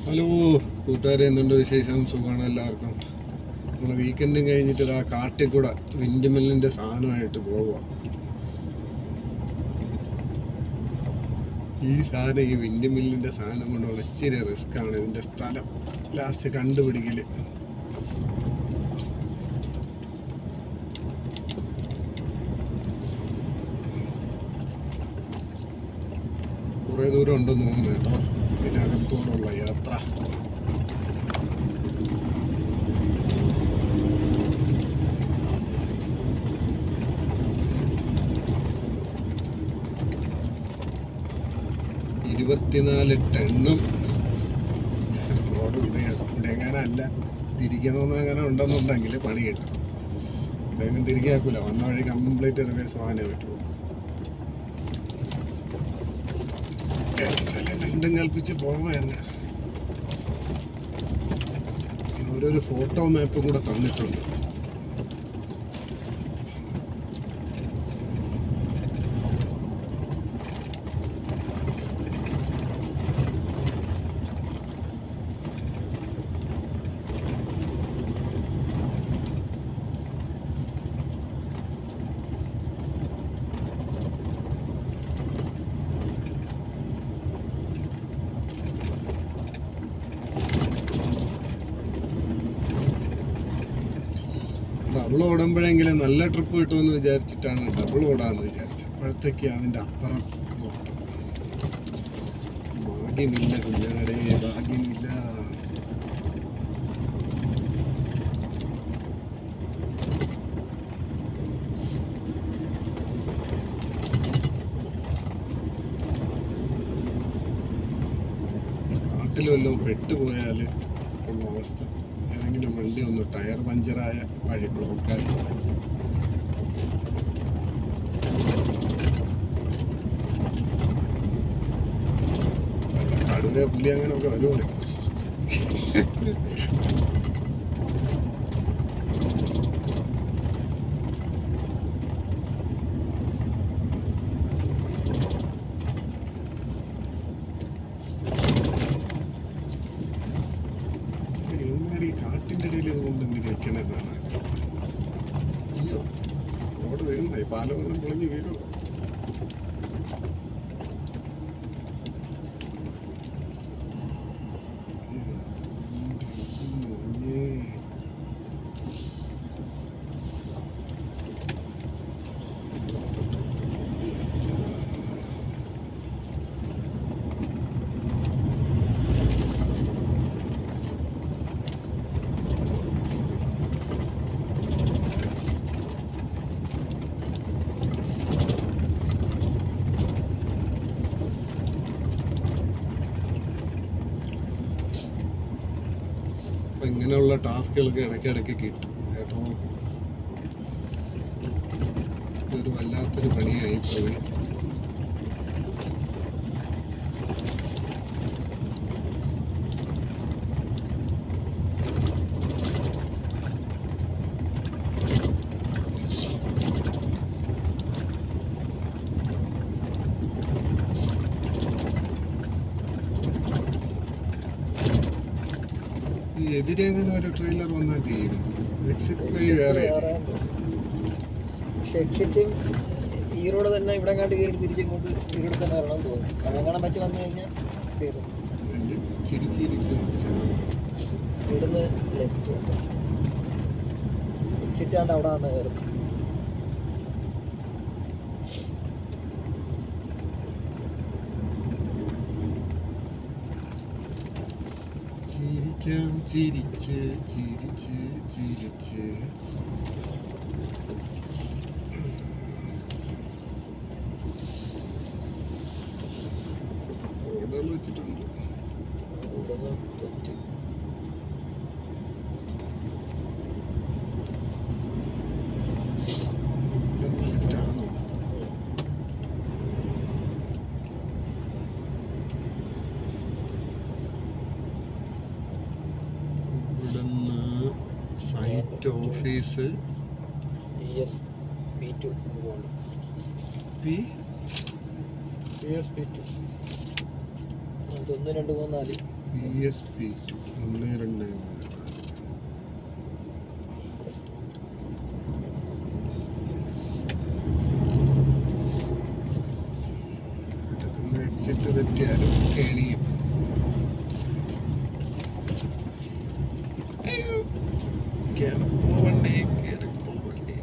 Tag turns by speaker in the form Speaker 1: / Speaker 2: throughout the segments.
Speaker 1: Hello കൂട്ടുകാരെ, എന്തുണ്ട് വിശേഷം? സുഖമാണ് എല്ലാവർക്കും. നമ്മൾ വീക്കെൻഡും കഴിഞ്ഞിട്ട് ആ കാട്ടിൽ കൂടെ വിൻഡ് മില്ലിൻ്റെ സാധനമായിട്ട് പോവുക. ഈ വിൻഡ് മില്ലിൻ്റെ സാധനം കൊണ്ട് ഇച്ചിരി റിസ്ക്കാണ്. ഇതിൻ്റെ സ്ഥലം ലാസ്റ്റ് കണ്ടുപിടിക്കൽ. കുറേ ദൂരം ഉണ്ടെന്ന് തോന്നുന്നു കേട്ടോ ഇതിനകത്തോടുള്ള യാത്ര. ഇരുപത്തിനാല് ടണ്ണും റോഡ് ഇവിടെങ്ങാനല്ല തിരിക്കണമെന്ന് അങ്ങനെ ഉണ്ടെന്നുണ്ടെങ്കിൽ പണി കിട്ടും. ഇവിടെയൊന്നും തിരിക്കാക്കൂല. വന്ന വഴി കംപ്ലീറ്റ് റിവേഴ്സ് വാഹനം പറ്റുമോ? രണ്ടും കൽപ്പിച്ച് പോവാന്ന്. ഓരോരു ഫോട്ടോ മാപ്പും കൂടെ തന്നിട്ടുണ്ട്. ഡബിൾ ഓടുമ്പോഴെങ്കിലും നല്ല ട്രിപ്പ് കിട്ടുമെന്ന് വിചാരിച്ചിട്ടാണ് ഡബിൾ ഓടാന്ന് വിചാരിച്ചത്. അപ്പോഴത്തേക്ക് അതിൻ്റെ അപ്പുറം നോക്കും. ഭാഗ്യമില്ല കുഞ്ഞാടേ, ഭാഗ്യമില്ല. കാട്ടിൽ വല്ലതും പെട്ടുപോയാൽ ഉള്ള അവസ്ഥ. ഏതെങ്കിലും വണ്ടി ഒന്ന് ടയർ പഞ്ചറായ വഴി ബ്ലോക്കായി. കടുവ പുലി അങ്ങനെയൊക്കെ വരുമോ? കാട്ടിൻ്റെ ഇടയിൽ ഇതുകൊണ്ട് എന്തിരിക്കണതാണ്? അയ്യോ, റോഡ് വരുന്നേ, പാലം ഒന്നും പൊളിഞ്ഞ് വീഴും. ഇങ്ങനെയുള്ള ടാസ്കുകളൊക്കെ ഇടയ്ക്കിടയ്ക്ക് കിട്ടും കേട്ടോ. ഇതൊരു വല്ലാത്തൊരു പണിയായി പോയി. എതിരെ അങ്ങനെ ഒരു ട്രെയിലർ വന്നാൽ തീരും. എക്സിറ്റ് വഴി വേറെ.
Speaker 2: എക്സിറ്റും ഈറോഡ് തന്നെ ഇവിടെ കയറി തിരിച്ചിങ്ങോട്ട് ഈറോഡ് തന്നെ വരണം തോന്നുന്നു. അങ്ങനെ പറ്റി വന്നു കഴിഞ്ഞാൽ ഇവിടുന്ന് ലെഫ്റ്റ് എക്സിറ്റ് ആണ്ട് അവിടെ വന്ന് കയറും.
Speaker 1: ചിരിച്ച് ചിരിച്ച് ചിരിച്ച് ഓർഡർ വെച്ചിട്ടുണ്ട്. Site office
Speaker 2: P2 1 2 3 4
Speaker 1: ESP2 12 exit തെറ്റിയാലും കേണിയും. പോവണ്ടേ കയറി പോവണ്ടേ.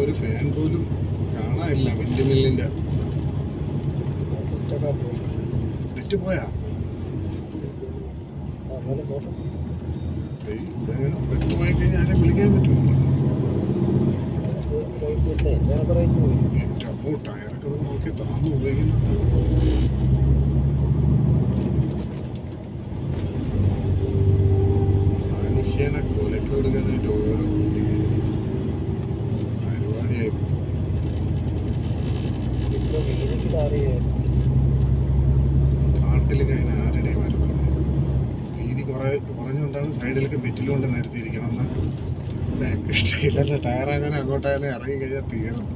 Speaker 1: ഒരു ഫാൻ പോലും കാണാനില്ല. വിൻഡ് മില്ലിന്റെ നെറ്റ് പോയാ പെട്ടെന്ന് പോയി കഴിഞ്ഞാൽ ആരെ വിളിക്കാൻ പറ്റുമോ? ഏറ്റവും ടയറൊക്കെ നോക്കി താന്നു ഉപയോഗിക്കുന്നുണ്ട്. മനുഷ്യനെ കൊലക്ക് കൊടുക്കാനായിട്ട് ഓരോ പരിപാടിയായി. കാട്ടിൽ കഴിഞ്ഞ ആരുടെ വരുന്നത് വീതി കുറഞ്ഞുകൊണ്ടാണ് സൈഡിലൊക്കെ മെറ്റിൽ കൊണ്ട് നിരത്തിയിരിക്കണം. എന്നാൽ ഇഷ്ടമില്ലല്ലോ. ടയർ അങ്ങനെ അങ്ങോട്ടായാലും ഇറങ്ങി കഴിഞ്ഞാൽ തീർന്നു.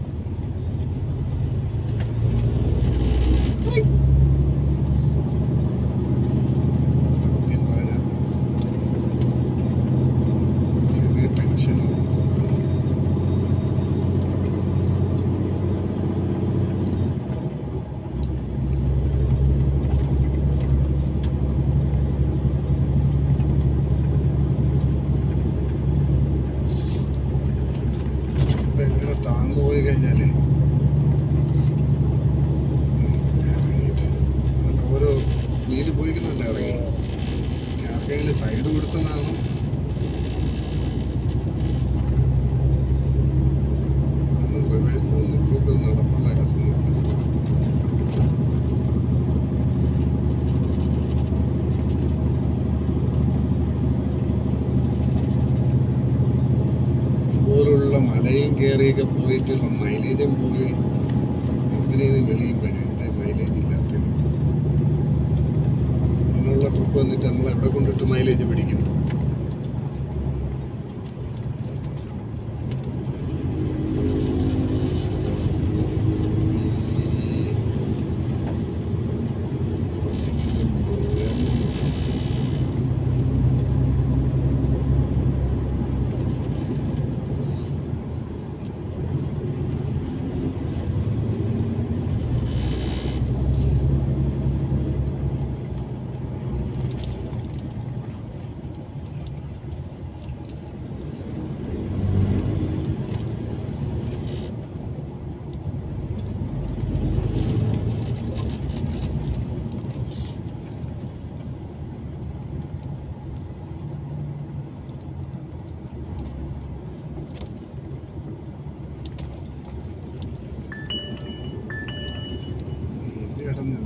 Speaker 1: ചെറിയ ടെൻഷനും ഇങ്ങനെ താന്നു പോയി കഴിഞ്ഞാലേ ഓരോ വീല് പോയിക്കുന്നുണ്ട് ഇറങ്ങി. ആർക്കെങ്കിലും സൈഡ് കൊടുത്തതാണ്. റിവേഴ്സ് ഇപ്പൊക്കെ നടപ്പുള്ള രസമില്ല. ഇതുപോലുള്ള മലയും കയറിയൊക്കെ പോയിട്ടുള്ള മൈലേജും പോയി കമ്പനിയിൽ നിന്ന് വെളിയും വരും. എൻ്റെ മൈലേജ് ഇല്ലാത്തത് അങ്ങനെയുള്ള ട്രിപ്പ് വന്നിട്ട് നമ്മൾ എവിടെ കൊണ്ടിട്ട് മൈലേജ് പിടിക്കും?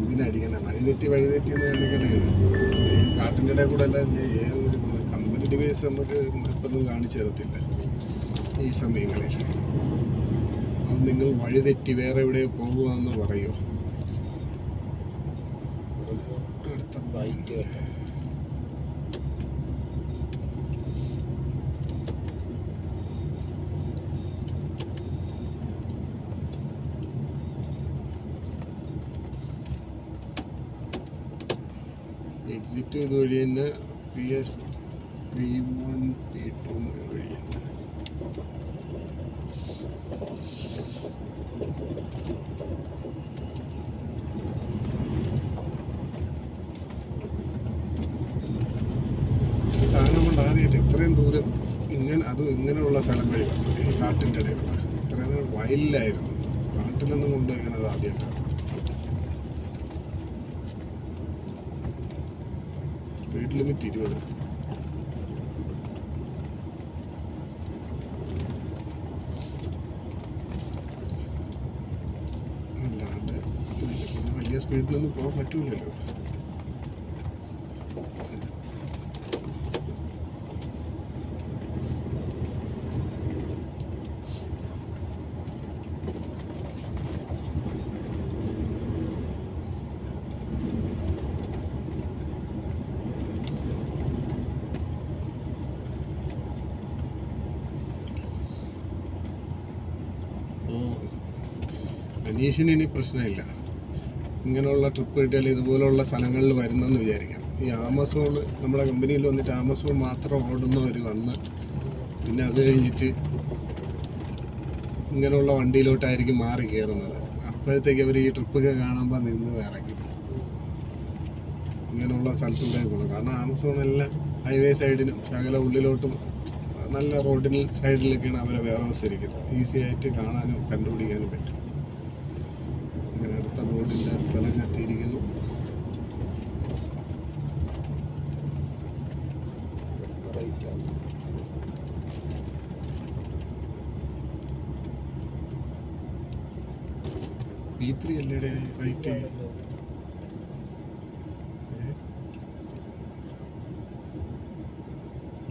Speaker 1: എന്തിനടിക്കണം? വഴിതെറ്റി എന്ന് കാണിക്കണേണ്. ഈ കാട്ടിൻ്റെ ഇടയിൽ കൂടെ എല്ലാം ഏതൊരു കമ്പനി ഡിവൈസ് നമുക്ക് ഇപ്പൊന്നും കാണിച്ചു തരത്തില്ല ഈ സമയങ്ങളിൽ. അത് നിങ്ങൾ വഴിതെറ്റി വേറെ എവിടെ പോകുകയെന്ന് പറയുമോ? അടുത്ത ബൈക്ക് എക്സിറ്റ് ഇതുവഴി തന്നെ. PS3-1 P2 വഴി തന്നെ. സാധനം കൊണ്ട് ആദ്യമായിട്ട് ഇത്രയും ദൂരം ഇങ്ങനെയുള്ള സ്ഥലം വഴി ഈ കാട്ടിൻ്റെ ഇടയിലുള്ള ഇത്രയും വയലിലായിരുന്നു. കാട്ടിലൊന്നും കൊണ്ടുപോയി ആദ്യമായിട്ടാണ്. Speed limit 20. അല്ലാണ്ട് പിന്നെ വലിയ സ്പീഡിലൊന്നും പോകാൻ പറ്റൂലല്ലോ. അനീഷിന് ഇനി പ്രശ്നമില്ല. ഇങ്ങനെയുള്ള ട്രിപ്പ് കിട്ടിയാൽ ഇതുപോലുള്ള സ്ഥലങ്ങളിൽ വരുന്നെന്ന് വിചാരിക്കാം. ഈ ആമസോൺ നമ്മുടെ കമ്പനിയിൽ വന്നിട്ട് ആമസോൺ മാത്രം ഓടുന്നവർ വന്ന് പിന്നെ അത് കഴിഞ്ഞിട്ട് ഇങ്ങനെയുള്ള വണ്ടിയിലോട്ടായിരിക്കും മാറി കയറുന്നത്. അപ്പോഴത്തേക്ക് അവർ ഈ ട്രിപ്പൊക്കെ കാണുമ്പോൾ നിന്ന് ഇറങ്ങി ഇങ്ങനെയുള്ള സ്ഥലത്തുണ്ടായി പോകണം. കാരണം ആമസോണെല്ലാം ഹൈവേ സൈഡിനും ശകല ഉള്ളിലോട്ടും നല്ല റോഡിന് സൈഡിലൊക്കെയാണ് അവരെ വെയർ ഹൗസ് ഇരിക്കുന്നത്. ഈസി ആയിട്ട് കാണാനും കണ്ടുപിടിക്കാനും പറ്റും. അങ്ങനെ അടുത്ത റോഡിൻ്റെ സ്ഥലം എത്തിയിരിക്കുന്നു. P3 അല്ലേ റൈറ്റ്?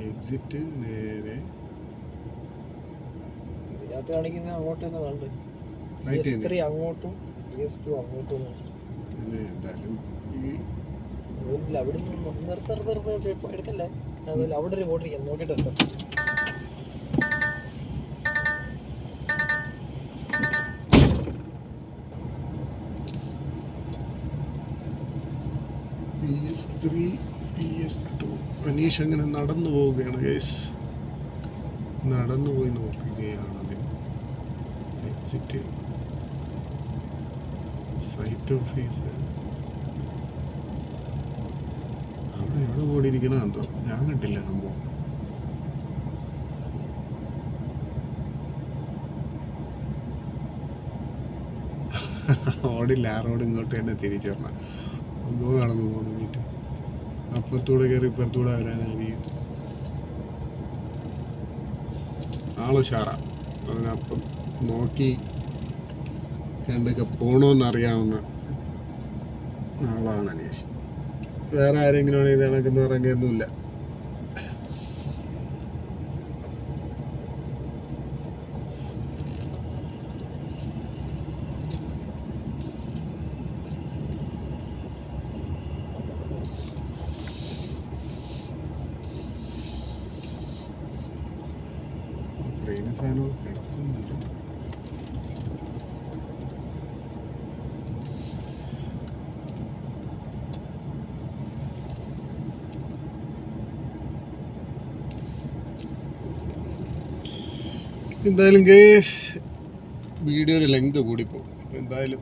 Speaker 1: എക്സിറ്റ് നേരെ
Speaker 2: ഇതിനകത്ത് കാണിക്കുന്ന അങ്ങോട്ട് തന്നെ കണ്ട്
Speaker 1: റൈറ്റ്
Speaker 2: PS3 അങ്ങോട്ടും PS2 അങ്ങോട്ടും.
Speaker 1: എന്തായാലും ഈ
Speaker 2: അവിടെ എടുക്കല്ലേ, അതുപോലെ അവിടെ ഒരു ഓട്ടിരിക്കാം നോക്കിയിട്ടുണ്ട്.
Speaker 1: PS3 PS2 അനീഷ് അങ്ങനെ നടന്നു പോവുകയാണ് ഗൈസ്. നടന്നു പോയി നോക്കുകയാണ് അതിന്. എക്സിറ്റ് സൈറ്റ് ഓഫീസ് അവിടെ എവിടെ ഓടിയിരിക്കണോ എന്തോ ഞാൻ കണ്ടില്ല സംഭവം. ഓടില്ല, ആ റോഡ് ഇങ്ങോട്ട് തന്നെ തിരിച്ചു വരണം. ഒന്നോ നടന്നു പോകുന്നിട്ട് അപ്പുറത്തൂടെ കയറി ഇപ്പുറത്തൂടെ വരാനായിരിക്കും. ആളുഷാറ അതിനപ്പം നോക്കി കണ്ടൊക്കെ പോകണമെന്നറിയാവുന്ന ആളാണ് അനീഷ്. വേറെ ആരെങ്കിലും ആണ് ഇത് കണക്കെന്ന് പറയുകയൊന്നുമില്ല. ട്രെയിന് സാധനം കിടക്കുന്നുണ്ട്. എന്തായാലും വീഡിയോയുടെ ലെങ്ത് കൂടിപ്പോകും. അപ്പം എന്തായാലും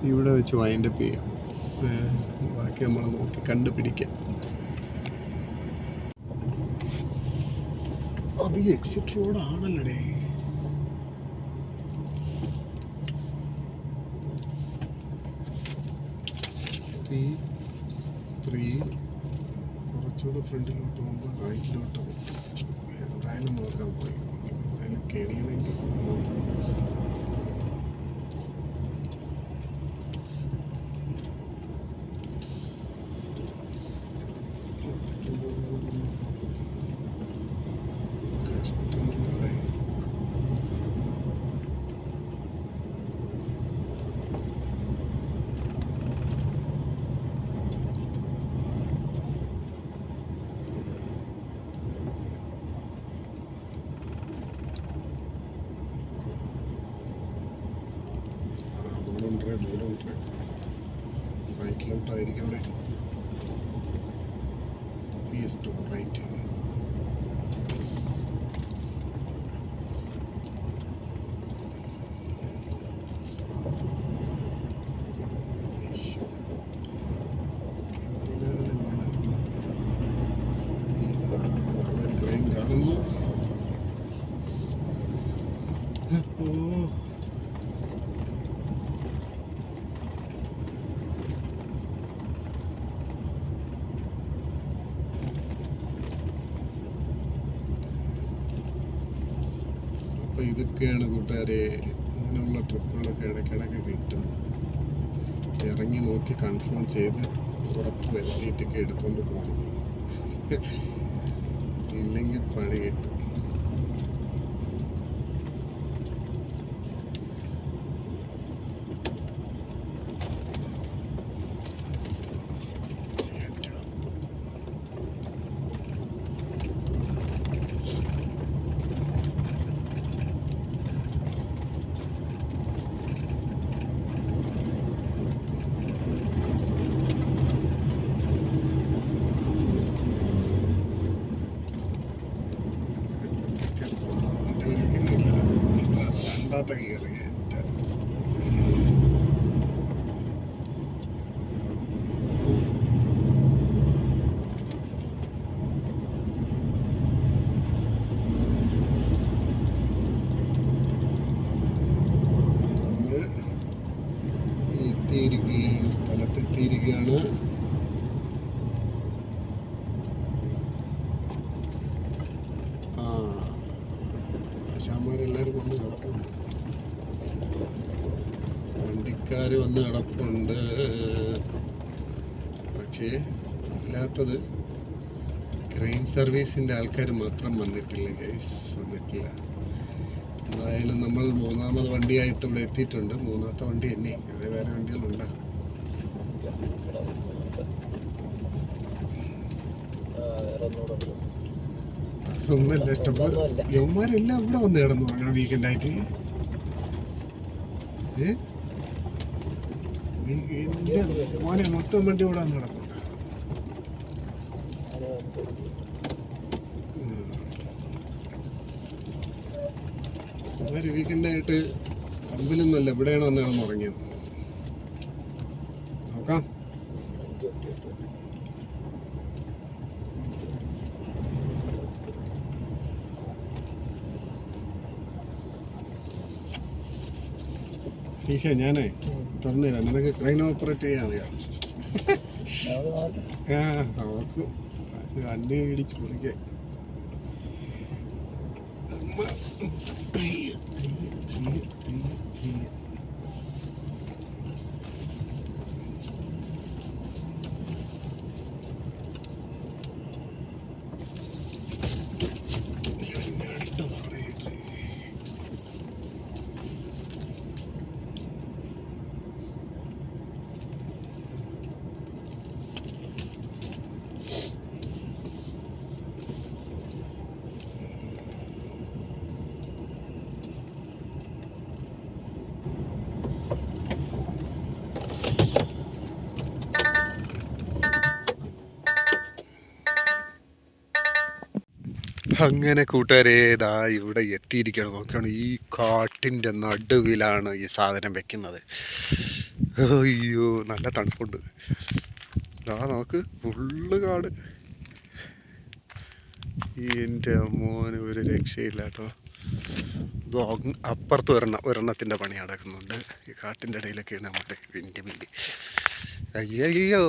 Speaker 1: ഇവിടെ വെച്ച് വൈൻഡപ്പ് ചെയ്യാം. ബാക്കി നമ്മൾ നോക്കി കണ്ടുപിടിക്കാം. അത് എക്സിറ്റ് റോഡാണല്ലേ? കുറച്ചുകൂടെ ഫ്രണ്ടിലോട്ട് പോകുമ്പോൾ റൈറ്റിലോട്ട് പോകും. എന്തായാലും നോക്കാൻ പോയി. എന്തായാലും കെണിയാണെങ്കിൽ നോക്കാം. റൈറ്റിലോട്ടായിരിക്കും അവിടെ. PS2 right. ട്രെയിൻ കാണുന്നു. അപ്പോൾ ഇതൊക്കെയാണ് കൂട്ടുകാരെ ഇങ്ങനെയുള്ള പോകാനുള്ള ട്രിപ്പുകളൊക്കെ ഇടയ്ക്കിടയ്ക്ക് കിട്ടും. ഇറങ്ങി നോക്കി കൺഫേം ചെയ്ത് ഉറപ്പ് വരുത്തിയിട്ടൊക്കെ എടുത്തുകൊണ്ട് പോകണം. ഇല്ലെങ്കിൽ പണി കിട്ടും. രണ്ടാമത്തെ കയറി എൻ്റെ എത്തിയിരിക്കുകയാണ്, സ്ഥലത്തെത്തിയിരിക്കുകയാണ്. ആശാന്മാരെല്ലാവരും വന്ന് കിടപ്പുണ്ട്, വണ്ടിക്കാർ വന്ന് കിടപ്പുണ്ട്. പക്ഷേ ഇല്ലാത്തത് ക്രെയിൻ സർവീസിൻ്റെ ആൾക്കാർ മാത്രം വന്നിട്ടില്ല ഗൈസ്, വന്നിട്ടില്ല. എന്തായാലും നമ്മൾ മൂന്നാമത് വണ്ടിയായിട്ട് ഇവിടെ എത്തിയിട്ടുണ്ട്. മൂന്നാമത്തെ വണ്ടി തന്നെ, അത് വേറെ വണ്ടികളുണ്ട്. ഒന്നല്ല, ഇഷ്ടംപോലെ യവന്മാരെല്ലാം ഇവിടെ വന്ന് കിടന്നു അങ്ങനെ വീക്കെൻഡായിട്ട്. മോനെ മൊത്തം വണ്ടി ഇവിടെ വന്ന് കിടപ്പുണ്ട്. അവര് വീക്കെൻഡായിട്ട് പമ്പിലൊന്നുമല്ല, ഇവിടെയാണ് വന്ന് കിടന്ന് ഉറങ്ങിയത്. നോക്കാം. ഈശോ, ഞാനേ തുറന്നുതരാം, നിനക്ക് ക്രെയിൻ ഓപ്പറേറ്റ് ചെയ്യാൻ അറിയാം. അവർക്ക് വണ്ടി ഇടിച്ച് പൊളിക്കാൻ. അങ്ങനെ കൂട്ടുകാരെ, ഇതാ ഇവിടെ എത്തിയിരിക്കുകയാണ്. നോക്കുകയാണ്, ഈ കാട്ടിൻ്റെ നടുവിലാണ് ഈ സാധനം വെക്കുന്നത്. അയ്യോ, നല്ല തണുപ്പുണ്ട്. ഇതാ നോക്ക്, ഫുള്ള് കാട്. എൻ്റെ മോന് ഒരു രക്ഷയില്ല കേട്ടോ. ഇത് അപ്പുറത്ത് ഒരെണ്ണത്തിൻ്റെ പണി നടക്കുന്നുണ്ട്. ഈ കാട്ടിൻ്റെ ഇടയിലൊക്കെയാണ് നമ്മുടെ വിൻ്റെ മില്ല്. അയ്യോ,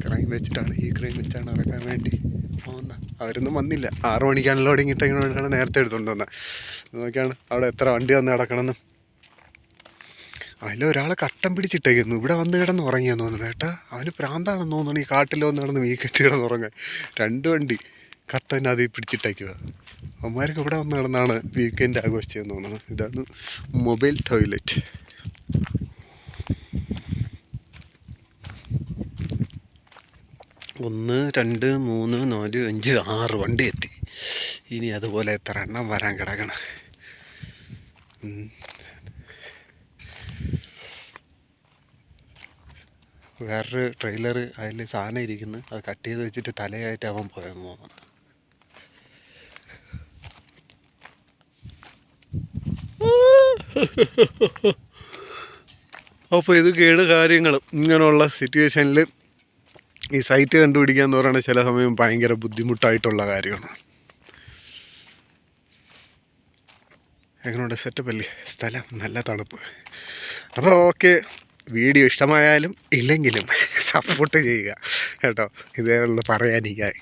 Speaker 1: ക്രെയിൻ വെച്ചിട്ടാണ്, ഈ ക്രെയിൻ വെച്ചാണ് ഇറക്കാൻ വേണ്ടി പോകുന്നത്. അവരൊന്നും വന്നില്ല. 6 മണിക്കാണ് ലോഡിങ് ഇട്ടെങ്കിലാണ് നേരത്തെ എടുത്തുകൊണ്ട് വന്നത്. നോക്കിയാണ് അവിടെ എത്ര വണ്ടി വന്ന് കിടക്കണമെന്നും. അതിലൊരാൾ കട്ടം പിടിച്ചിട്ടേക്കുന്നു. ഇവിടെ വന്ന് കിടന്ന് ഉറങ്ങിയെന്ന് തോന്നുന്നു കേട്ടാ. അവന് പ്രാന്താണെന്ന് തോന്നുന്നു ഈ കാട്ടിൽ വന്ന് കിടന്ന് വീക്കെറ്റ് കിടന്ന് ഉറങ്ങാൻ. 2 വണ്ടി കട്ടൻ അതിൽ പിടിച്ചിട്ടേക്കുക. അവന്മാർക്ക് ഇവിടെ വന്ന് കിടന്നാണ് വീക്കെൻഡ് ആഘോഷിച്ചതെന്ന് തോന്നുന്നു. ഇതാണ് മൊബൈൽ ടോയ്ലറ്റ്. ഒന്ന്, 2, 3, 4, 5, 6 വണ്ടി എത്തി. ഇനി അതുപോലെ എത്ര എണ്ണം വരാൻ കിടക്കണം. വേറൊരു ട്രെയിലർ അതിൽ സാധനം ഇരിക്കുന്നു. അത് കട്ട് ചെയ്ത് വെച്ചിട്ട് തലയായിട്ട് അവൻ പോയെന്ന് തോന്നുന്നു. അപ്പോൾ ഇതൊക്കെയാണ് കാര്യങ്ങൾ. ഇങ്ങനെയുള്ള സിറ്റുവേഷനിൽ ഈ സൈറ്റ് കണ്ടുപിടിക്കുക എന്ന് പറയുന്നത് ചില സമയം ഭയങ്കര ബുദ്ധിമുട്ടായിട്ടുള്ള കാര്യമാണ്. എങ്ങനെയുണ്ട്, സെറ്റപ്പല്ലേ സ്ഥലം? നല്ല തണുപ്പ്. അപ്പോൾ ഓക്കെ, വീഡിയോ ഇഷ്ടമായാലും ഇല്ലെങ്കിലും സപ്പോർട്ട് ചെയ്യുക കേട്ടോ. ഇതേ ഉള്ളൂ പറയാനിരിക്കാൻ.